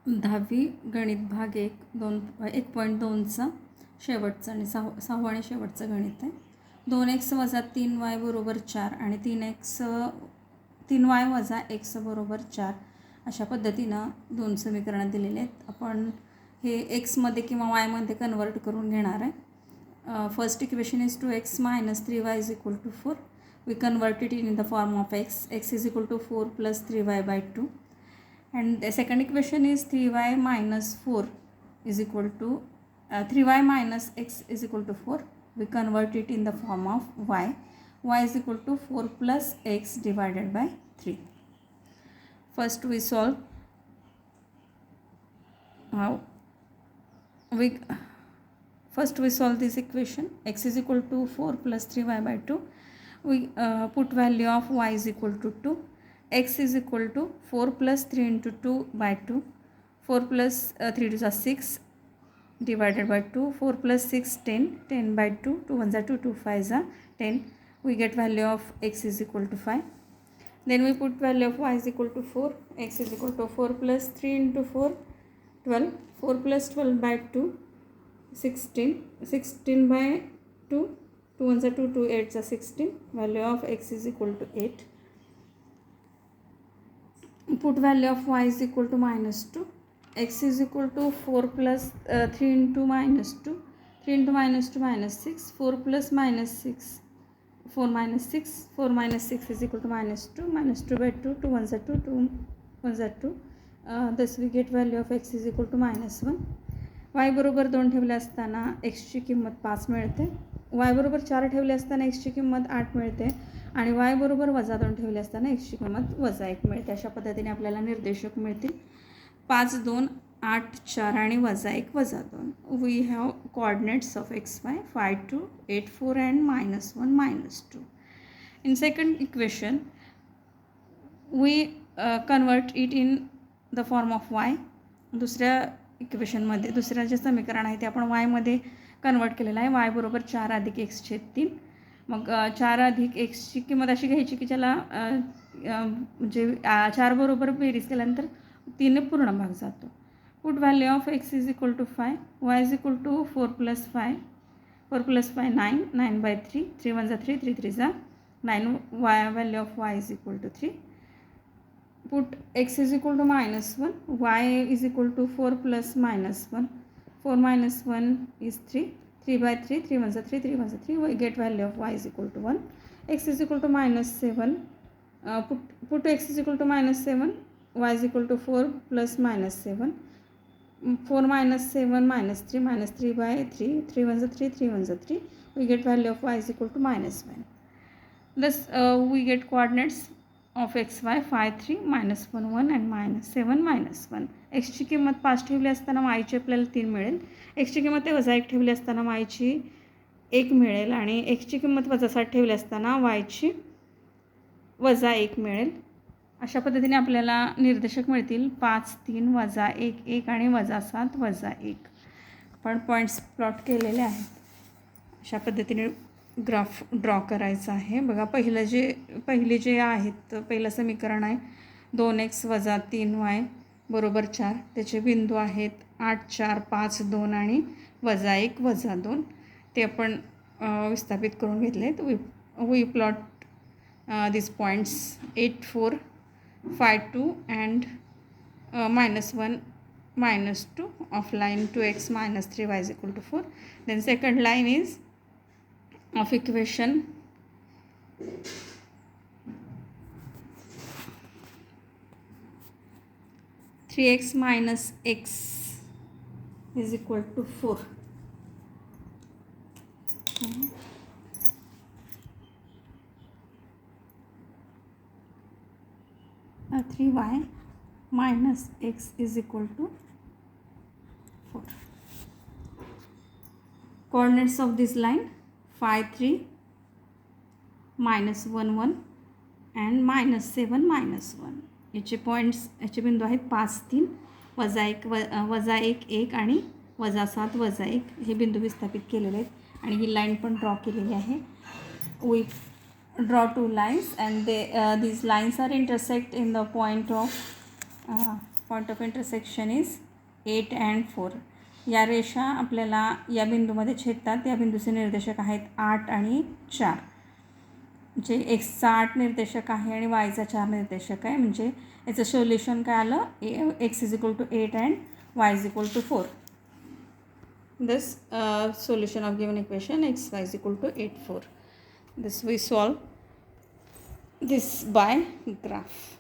10वी गणित भाग 1.2चा शेवटचा आणि सहावा आणि शेवटचं गणित आहे. 2x वजा 3y बरोबर 4 आणि 3y वजा x बरोबर 4 अशा पद्धतीनं दोन समीकरणं दिलेले आहेत. आपण हे एक्समध्ये किंवा वायमध्ये कन्वर्ट करून घेणार आहे. First equation is 2x minus 3y is equal to 4. We convert it in the form of x. X is equal to 4 plus 3y by 2. And the second equation is 3y minus 4 is equal to 3y minus x is equal to 4. We convert it in the form of y. Y is equal to 4 plus x divided by 3. First we solve. First we solve this equation. X is equal to 4 plus 3y by 2. We put value of y is equal to 2. X is equal to 4 plus 3 into 2 by 2. 4 plus 3 to the 6 divided by 2. 4 plus 6 10. 10 by 2. 2 1 is 2. 2 5 is 10. We get value of x is equal to 5. Then we put value of y is equal to 4. X is equal to 4 plus 3 into 4 12. 4 plus 12 by 2 16. 16 by 2. 2 1 is 2. 2 8 is 16. Value of x is equal to 8. Put value of y is equal to minus 2. X is equal to 4 plus 3 into minus 2. 3 into minus 2 minus 6. 4 plus minus 6. 4 minus 6. 4 minus 6 is equal to minus 2. Minus 2 by 2. 2 1 is 2. 2 1 is 2. Thus we get value of x is equal to minus 1. y बरोबर 2 ठेवले असताना x ची किंमत 5 मिळते. y बरोबर 4 ठेवले असताना x ची किंमत 8 मिळते आणि y बरोबर वजा 2 ठेवले असताना x ची किंमत वजा 1 मिळते. अशा पद्धतीने आपल्याला निर्देशक मिळतील 5 2 8 4 आणि वजा 1 वजा 2. We have coordinates of xy 5 2 8 4 and -1 -2. In second equation we convert it in the form of y. दुसऱ्या इक्वेशनमध्ये दुसऱ्या जे समीकरण आहे ते आपण वायमध्ये कन्वर्ट केलेलं आहे. y बरोबर 4 अधिक x/3. मग 4 अधिक एक्सची किंमत अशी घ्यायची की ज्याला म्हणजे 4 बरोबर बेरीज केल्यानंतर 3 ने पूर्ण भाग जातो. Put value of x is equal to 5. y is equal to 4 plus 5. 4 plus 5 9. 9 by 3. 3 1 is 3. 3 3 is 9. Value of y is equal to 3. Put x is equal to -1. y is equal to 4 plus -1. 4 minus 1 is 3. 3 by 3. 3 1 is 3. 3 1 is 3. We get value of y is equal to 1. X is equal to -7. Put x is equal to -7. Y is equal to 4 plus -7. 4 minus 7 minus 3. -3 by 3. 3 1 is 3. 3 1 is 3. We get value of y is equal to -1. Thus we get coordinates of xy 5 3 -1 1 and -7 -1. x ची किंमत 5 ठेवली असताना y ची आपल्याला 3 मिळेल. x ची किंमत वजा 1 ठेवली असताना y ची 1 मिळेल आणि x ची किंमत वजा 7 ठेवली असताना y ची वजा 1 मिळेल. अशा पद्धतीने आपल्याला निर्देशक मिळतील 5 3 वजा 1 1 आणि वजा 7 वजा 1. आपण पॉईंट्स प्लॉट केलेले आहेत. अशा पद्धतीने ग्राफ ड्रॉ करायचा आहे. बघा पहिले जे आहेत पहिलं समीकरण आहे 2x वजा 3y बरोबर 4. त्याचे बिंदू आहेत 8 4 5 2 आणि वजा 1 वजा 2. ते आपण विस्थापित करून घेतले आहेत. We plot this points 8 4 5 2 and -1 -2 of line 2x - 3y is equal to 4. Then second line is of equation 3x minus x is equal to 4. 3y minus x is equal to 4. Coordinates of this line 5 3 -1 1 and -7 -1. याचे points याचे बिंदू आहेत 5 3 वजा 1 1 आणि वजा 7 वजा 1 हे बिंदू विस्थापित केलेले आहेत आणि ही लाईन पण ड्रॉ केलेली आहे. We draw two lines and these lines are intersect in the point of point of intersection is 8 and 4. या रेषा आपल्याला या बिंदूमध्ये छेदतात. या बिंदूचे निर्देशक आहेत 8 आणि 4. म्हणजे एक्सचा 8 निर्देशक आहे आणि वायचा 4 निर्देशक आहे. म्हणजे याचं सोल्युशन काय आलं, x is equal to 8 and y is equal to 4. This solution of given equation x y is equal to 8 4. This we solve this by graph.